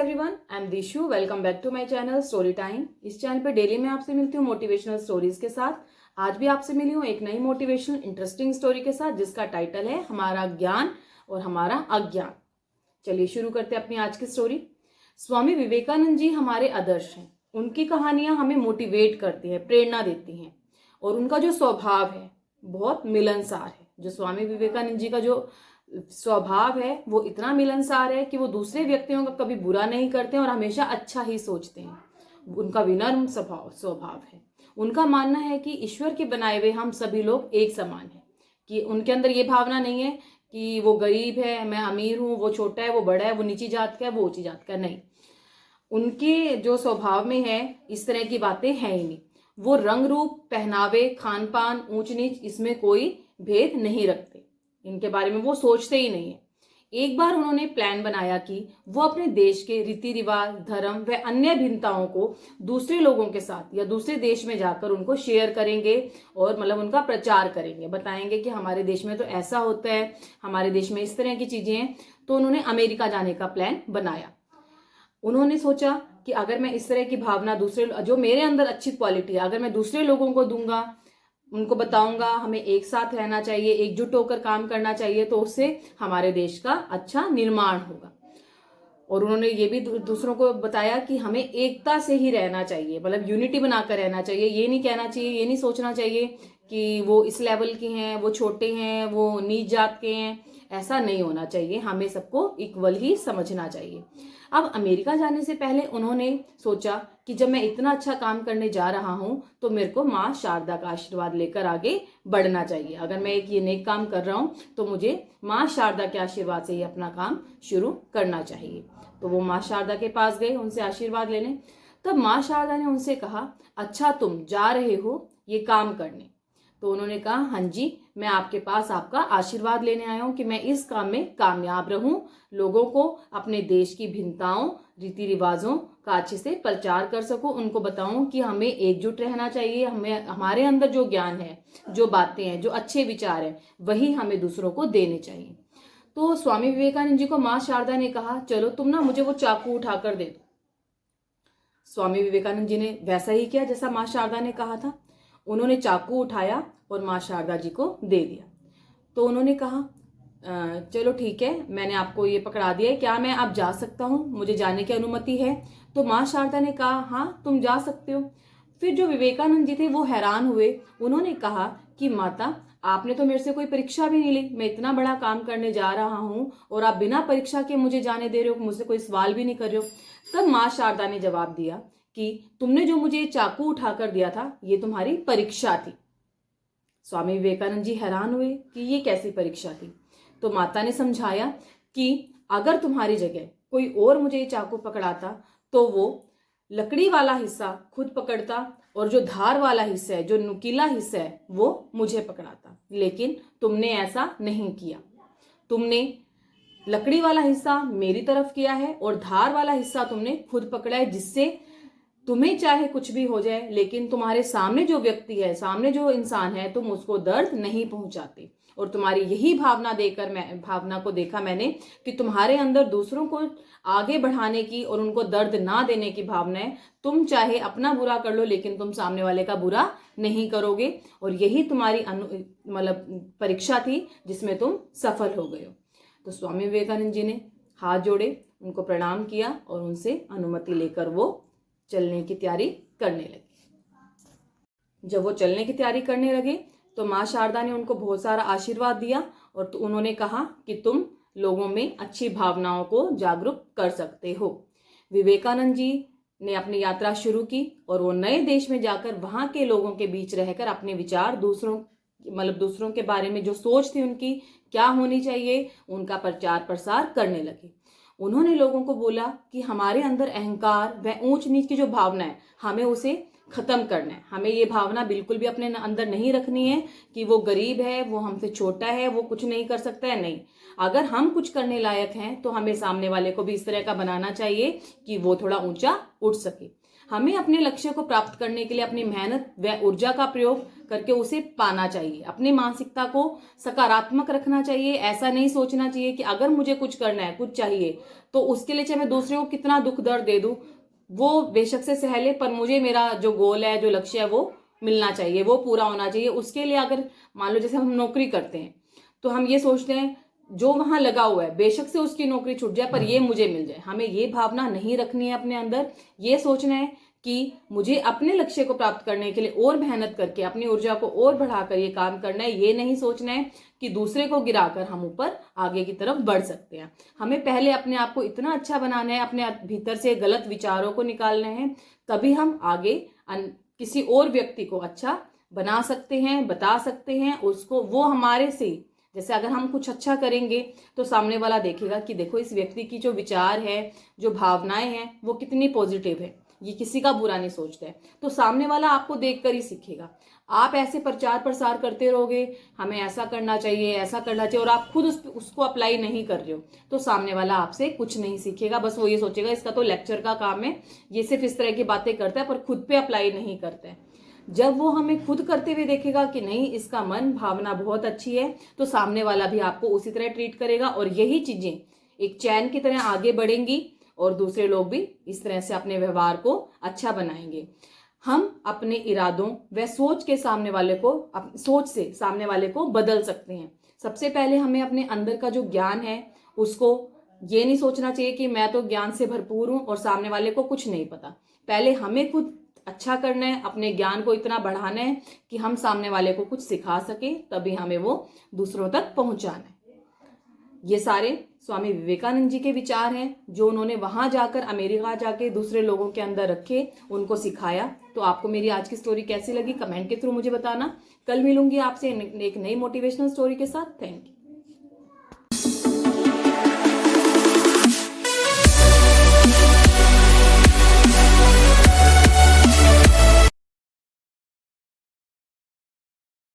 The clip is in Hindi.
Everyone, I am Dishu. Welcome back to my channel story time. इस चैनल पे डेली मैं आपसे मिलती हूँ मोटिवेशनल स्टोरीज के साथ। आज भी आपसे मिली हूँ एक नई मोटिवेशनल इंटरेस्टिंग स्टोरी के साथ, जिसका टाइटल है हमारा ज्ञान और हमारा अज्ञान। चलिए शुरू करते हैं अपनी आज की स्टोरी। स्वामी विवेकानंद जी हमारे आदर्श हैं। उनकी कहानियां हमें मोटिवेट करती हैं, प्रेरणा देती हैं, और उनका जो स्वभाव है बहुत मिलनसार है। जो स्वामी विवेकानंद जी का जो स्वभाव है वो इतना मिलनसार है कि वो दूसरे व्यक्तियों का कभी बुरा नहीं करते और हमेशा अच्छा ही सोचते हैं। उनका विनम्र स्वभाव है। उनका मानना है कि ईश्वर के बनाए हुए हम सभी लोग एक समान हैं। कि उनके अंदर ये भावना नहीं है कि वो गरीब है, मैं अमीर हूं, वो छोटा है, वो बड़ा है, वो नीची जात का है, वो ऊंची जात का है। नहीं, उनके जो स्वभाव में है इस तरह की बातें हैं ही नहीं। वो रंग रूप, पहनावे, खान पान, ऊंच नीच, इसमें कोई भेद नहीं रखते। इनके बारे में वो सोचते ही नहीं है। एक बार उन्होंने प्लान बनाया कि वो अपने देश के रीति रिवाज, धर्म व अन्य भिन्नताओं को दूसरे लोगों के साथ या दूसरे देश में जाकर उनको शेयर करेंगे और मतलब उनका प्रचार करेंगे, बताएंगे कि हमारे देश में तो ऐसा होता है, हमारे देश में इस तरह की चीजें हैं। तो उन्होंने अमेरिका जाने का प्लान बनाया। उन्होंने सोचा कि अगर मैं इस तरह की भावना दूसरे, जो मेरे अंदर अच्छी क्वालिटी है, अगर मैं दूसरे लोगों को दूंगा, उनको बताऊंगा हमें एक साथ रहना चाहिए, एकजुट होकर काम करना चाहिए, तो उससे हमारे देश का अच्छा निर्माण होगा। और उन्होंने ये भी दूसरों को बताया कि हमें एकता से ही रहना चाहिए, मतलब यूनिटी बनाकर रहना चाहिए। ये नहीं कहना चाहिए, ये नहीं सोचना चाहिए कि वो इस लेवल के हैं, वो छोटे हैं, वो नीच जात के हैं। ऐसा नहीं होना चाहिए, हमें सबको इक्वल ही समझना चाहिए। अब अमेरिका जाने से पहले उन्होंने सोचा कि जब मैं इतना अच्छा काम करने जा रहा हूं तो मेरे को माँ शारदा का आशीर्वाद लेकर आगे बढ़ना चाहिए। अगर मैं एक ये नेक काम कर रहा हूं तो मुझे माँ शारदा के आशीर्वाद से ही अपना काम शुरू करना चाहिए। तो वो माँ शारदा के पास गए उनसे आशीर्वाद लेने। तब माँ शारदा ने उनसे कहा, अच्छा तुम जा रहे हो ये काम करने? तो उन्होंने कहा, हाँ जी, मैं आपके पास आपका आशीर्वाद लेने आया हूं कि मैं इस काम में कामयाब रहूं, लोगों को अपने देश की भिन्नताओं, रीति रिवाजों का अच्छे से प्रचार कर सकूं, उनको बताऊं कि हमें एकजुट रहना चाहिए, हमें हमारे अंदर जो ज्ञान है, जो बातें हैं, जो अच्छे विचार हैं, वही हमें दूसरों को देने चाहिए। तो स्वामी विवेकानंद जी को माँ शारदा ने कहा, चलो तुम ना मुझे वो चाकू उठाकर दे दो। स्वामी विवेकानंद जी ने वैसा ही किया जैसा माँ शारदा ने कहा था। उन्होंने चाकू उठाया और माँ शारदा जी को दे दिया। तो उन्होंने कहा, चलो ठीक है, मैंने आपको ये पकड़ा दिया है, क्या मैं अब जा सकता हूँ? मुझे जाने की अनुमति है? तो माँ शारदा ने कहा, हाँ तुम जा सकते हो। फिर जो विवेकानंद जी थे वो हैरान हुए। उन्होंने कहा कि माता, आपने तो मेरे से कोई परीक्षा भी नहीं ली, मैं इतना बड़ा काम करने जा रहा हूँ और आप बिना परीक्षा के मुझे जाने दे रहे हो, मुझसे कोई सवाल भी नहीं कर रहे हो। तब माँ शारदा ने जवाब दिया कि तुमने जो मुझे चाकू उठाकर दिया था ये तुम्हारी परीक्षा थी। स्वामी विवेकानंद जी हैरान हुए कि ये कैसी परीक्षा थी। तो माता ने समझाया कि अगर तुम्हारी जगह कोई और मुझे ये चाकू पकड़ाता तो वो लकड़ी वाला हिस्सा खुद पकड़ता और जो धार वाला हिस्सा है, जो नुकीला हिस्सा है, वो मुझे पकड़ाता। लेकिन तुमने ऐसा नहीं किया। तुमने लकड़ी वाला हिस्सा मेरी तरफ किया है और धार वाला हिस्सा तुमने खुद पकड़ा है, जिससे तुम्हें चाहे कुछ भी हो जाए लेकिन तुम्हारे सामने जो व्यक्ति है, सामने जो इंसान है, तुम उसको दर्द नहीं पहुंचाते। और तुम्हारी यही भावना को देखा मैंने कि तुम्हारे अंदर दूसरों को आगे बढ़ाने की और उनको दर्द ना देने की भावना है। तुम चाहे अपना बुरा कर लो लेकिन तुम सामने वाले का बुरा नहीं करोगे, और यही तुम्हारी मतलब परीक्षा थी जिसमें तुम सफल हो गए हो। तो स्वामी विवेकानंद जी ने हाथ जोड़े, उनको प्रणाम किया और उनसे अनुमति लेकर वो चलने की तैयारी करने लगे। जब वो चलने की तैयारी करने लगे तो माँ शारदा ने उनको बहुत सारा आशीर्वाद दिया और तो उन्होंने कहा कि तुम लोगों में अच्छी भावनाओं को जागरूक कर सकते हो। विवेकानंद जी ने अपनी यात्रा शुरू की और वो नए देश में जाकर वहां के लोगों के बीच रहकर अपने विचार दूसरों के बारे में जो सोच थी उनकी क्या होनी चाहिए, उनका प्रचार प्रसार करने लगे। उन्होंने लोगों को बोला कि हमारे अंदर अहंकार व ऊंच नीच की जो भावना है, हमें उसे खत्म करना है। हमें ये भावना बिल्कुल भी अपने अंदर नहीं रखनी है कि वो गरीब है, वो हमसे छोटा है, वो कुछ नहीं कर सकता है। नहीं, अगर हम कुछ करने लायक हैं तो हमें सामने वाले को भी इस तरह का बनाना चाहिए कि वो थोड़ा ऊंचा उठ सके। हमें अपने लक्ष्य को प्राप्त करने के लिए अपनी मेहनत व ऊर्जा का प्रयोग करके उसे पाना चाहिए। अपनी मानसिकता को सकारात्मक रखना चाहिए। ऐसा नहीं सोचना चाहिए कि अगर मुझे कुछ करना है, कुछ चाहिए, तो उसके लिए चाहे मैं दूसरों को कितना दुख दर्द दे दूं, वो बेशक से सह ले, पर मुझे मेरा जो गोल है, जो लक्ष्य है, वो मिलना चाहिए, वो पूरा होना चाहिए। उसके लिए अगर मान लो जैसे हम नौकरी करते हैं तो हम ये सोचते हैं जो वहां लगा हुआ है बेशक से उसकी नौकरी छूट जाए पर ये मुझे मिल जाए। हमें ये भावना नहीं रखनी है अपने अंदर। ये सोचना है कि मुझे अपने लक्ष्य को प्राप्त करने के लिए और मेहनत करके अपनी ऊर्जा को और बढ़ाकर ये काम करना है। ये नहीं सोचना है कि दूसरे को गिराकर हम ऊपर आगे की तरफ बढ़ सकते हैं। हमें पहले अपने आप को इतना अच्छा बनाना है, अपने भीतर से गलत विचारों को निकालना है, तभी हम आगे किसी और व्यक्ति को अच्छा बना सकते हैं, बता सकते हैं उसको। वो हमारे से, जैसे अगर हम कुछ अच्छा करेंगे तो सामने वाला देखेगा कि देखो इस व्यक्ति की जो विचार है, जो भावनाएं हैं, वो कितनी पॉजिटिव है, ये किसी का बुरा नहीं सोचता है। तो सामने वाला आपको देखकर ही सीखेगा। आप ऐसे प्रचार प्रसार करते रहोगे, हमें ऐसा करना चाहिए, ऐसा करना चाहिए, और आप खुद उसको अप्लाई नहीं कर रहे हो, तो सामने वाला आपसे कुछ नहीं सीखेगा। बस वो ये सोचेगा इसका तो लेक्चर का काम है, ये सिर्फ इस तरह की बातें करता है पर खुद पे अप्लाई नहीं करता है। जब वो हमें खुद करते हुए देखेगा कि नहीं इसका मन भावना बहुत अच्छी है, तो सामने वाला भी आपको उसी तरह ट्रीट करेगा, और यही चीजें एक चैन की तरह आगे बढ़ेंगी और दूसरे लोग भी इस तरह से अपने व्यवहार को अच्छा बनाएंगे। हम अपने इरादों व सोच के सामने वाले को, सोच से सामने वाले को बदल सकते हैं। सबसे पहले हमें अपने अंदर का जो ज्ञान है उसको ये नहीं सोचना चाहिए कि मैं तो ज्ञान से भरपूर हूं और सामने वाले को कुछ नहीं पता। पहले हमें खुद अच्छा करना है, अपने ज्ञान को इतना बढ़ाना है कि हम सामने वाले को कुछ सिखा सके, तभी हमें वो दूसरों तक पहुंचाना है। ये सारे स्वामी विवेकानंद जी के विचार हैं जो उन्होंने वहां जाकर, अमेरिका जाके दूसरे लोगों के अंदर रखे, उनको सिखाया। तो आपको मेरी आज की स्टोरी कैसी लगी कमेंट के थ्रू मुझे बताना। कल मिलूंगी आपसे एक नई मोटिवेशनल स्टोरी के साथ। Thank you.